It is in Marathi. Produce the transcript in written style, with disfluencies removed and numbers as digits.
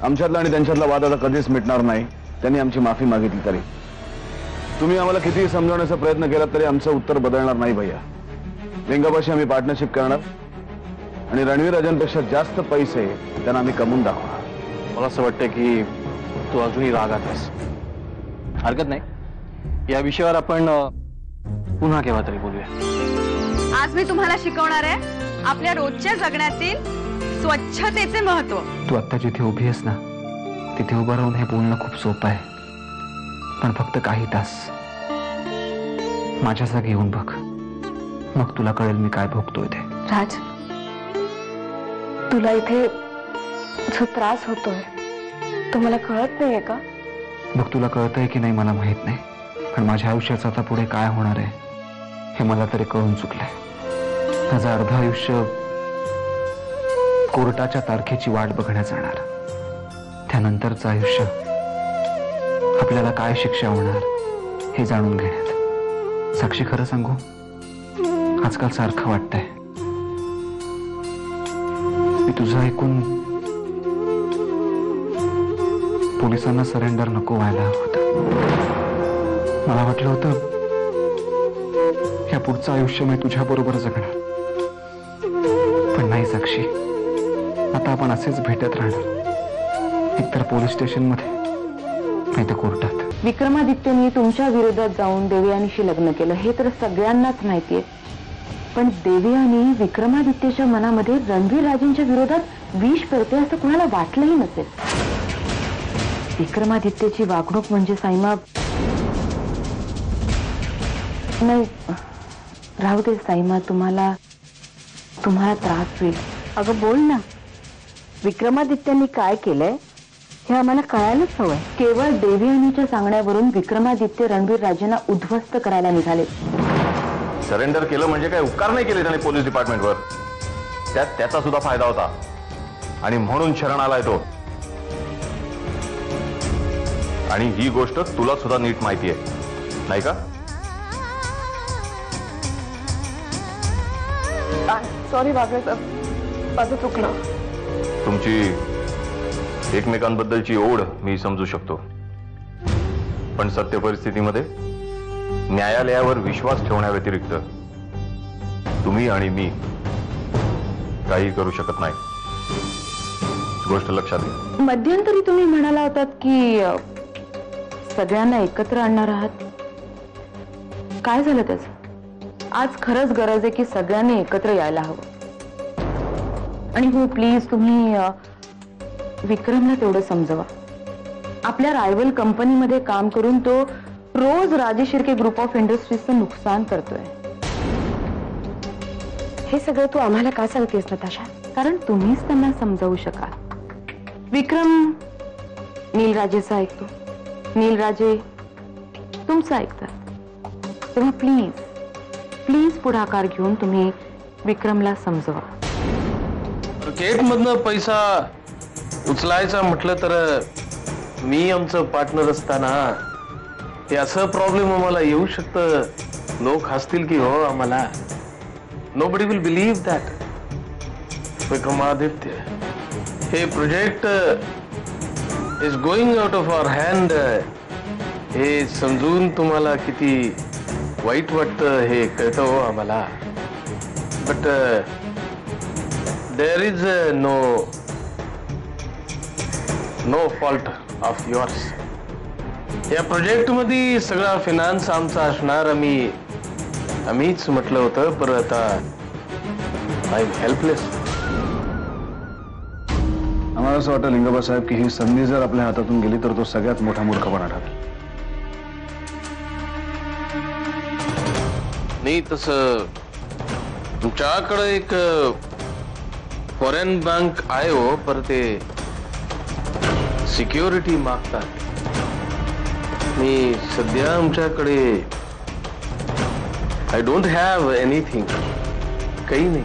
आमच्यातला आणि त्यांच्यातला वाद आता कधीच मिटणार नाही. त्यांनी आमची माफी मागितली तरी, तुम्ही आम्हाला कितीही समजवण्याचा प्रयत्न केला तरी आमचं उत्तर बदलणार नाही भैया. लिंगाबाशी आम्ही पार्टनरशिप करणार आणि रणवीर राजांपेक्षा जास्त पैसे त्यांना आम्ही कमवून दाखवणार. मला असं वाटतं की तू अजूनही रागात आहेस. हरकत नाही, या विषयावर आपण पुन्हा केव्हा तरी बोलूया. आज मी तुम्हाला शिकवणार आहे आपल्या रोजच्या जगण्यातील स्वच्छतेचे महत्व. तू आता जिथे उभी आहेस ना, तिथे उभं राहून हे बोलणं खूप सोपं आहे. पण फक्त काही तास माझ्या जागी येऊन बघ, मग तुला कळेल मी काय भोगतोय ते. राज, तुला इथे जो त्रास होतोय तो मला कळत नाहीये का? बघ, तुला कळतंय की नाही मला माहित नाही, पण माझ्या आयुष्याचं आता पुढे काय होणार आहे हे मला तरी कळून चुकलंय. माझं अर्ध आयुष्य कोर्टाच्या तारखेची वाट बघण्यात जाणार. त्यानंतरचं आयुष्य आपल्याला काय शिक्षा होणार हे जाणून घेण्यात. साक्षी, खरं सांगू, आजकाल सारखं वाटतंय मी तुझं ऐकून पोलिसांना सरेंडर नको व्हायला हवं होतं. मला वाटलं होतं या पुढचं आयुष्य मी तुझ्या बरोबर जगणार, पण नाही साक्षी. आता आपण असेच भेटत राहणार, एकतर पोलीस स्टेशनमध्ये नाही तर कोर्टात. विक्रमादित्यनी तुमच्या विरोधात जाऊन देवयानीशी लग्न केलं हे तर सगळ्यांनाच माहितीये, पण देवयानी विक्रमादित्यच्या मनामध्ये रणवीर राजेंच्या विरोधात विष पेरते असं कुणाला वाटलंही नसेल. विक्रमादित्यची वागणूक म्हणजे साईमा, नाही राहू दे साईमा, तुम्हाला त्रास होईल. अगं बोल ना, विक्रमादित्यांनी काय केलंय हे आम्हाला कळायलाच हवंय. केवळ देवयानीच्या सांगण्यावरून विक्रमादित्य रणवीर राजेंना उद्ध्वस्त करायला निघाले. सरेंडर केलं म्हणजे काय उपकार नाही केले त्याने पोलीस डिपार्टमेंटवर. त्यात त्याचा सुद्धा फायदा होता आणि म्हणून शरण आलाय तो. आणि ही गोष्ट तुला सुद्धा नीट माहिती आहे नाही का? सॉरी बाबा, माझं चुकलं. तुमची एकमेकांबद्दलची ओढ मी समजू शकतो, पण सत्य परिस्थितीमध्ये न्यायालयावर विश्वास ठेवण्याव्यतिरिक्त तुम्ही आणि मी काही करू शकत नाही. गोष्ट लक्षात घ्या. मध्यंतरी तुम्ही म्हणाला होतात की सगळ्यांना एकत्र आणणार आहात. काय झालं त्याचं? आज खरंच गरज आहे की सगळ्यांनी एकत्र यायला हवं. आणि हो प्लीज, तुम्ही विक्रमला तेवढं समजवा. आपल्या रायव्हल कंपनीमध्ये काम करून तो रोज राजे शिर्के ग्रुप ऑफ इंडस्ट्रीजचं नुकसान करतोय. हे सगळं तू आम्हाला का सांगतेस नताशा? कारण तुम्हीच त्यांना समजावू शकाल. विक्रम नीलराजेचं ऐकतो, नीलराजे तुमचं ऐकतात. तेव्हा प्लीज प्लीज पुढाकार घेऊन तुम्ही विक्रमला समजवा. केकमधनं पैसा उचलायचा म्हटलं तर मी आमचं पार्टनर असताना हे असं प्रॉब्लेम आम्हाला येऊ शकतं. लोक हसतील की हो आम्हाला. Nobody will believe that Vikramaditya हे project is going out of our hand हे समजून तुम्हाला किती वाईट वाटतं हे कळतं हो आम्हाला. But there is no fault of yours. या प्रोजेक्ट मध्ये सगळा फिनान्स आमचा असणार. आम्हीच म्हटलं होतं, पण आता आय एम हेल्पलेस. आम्हाला असं वाटतं लिंगोबा साहेब की ही संधी जर आपल्या हातातून गेली तर तो सगळ्यात मोठा मूर्खपणा ठरेल. नाही तसं तुमच्याकडे एक फॉरेन बँक आहे हो, पर ते सिक्युरिटी मागतात. मी सध्या आमच्याकडे आय डोंट हॅव एनिथिंग, काही नाही.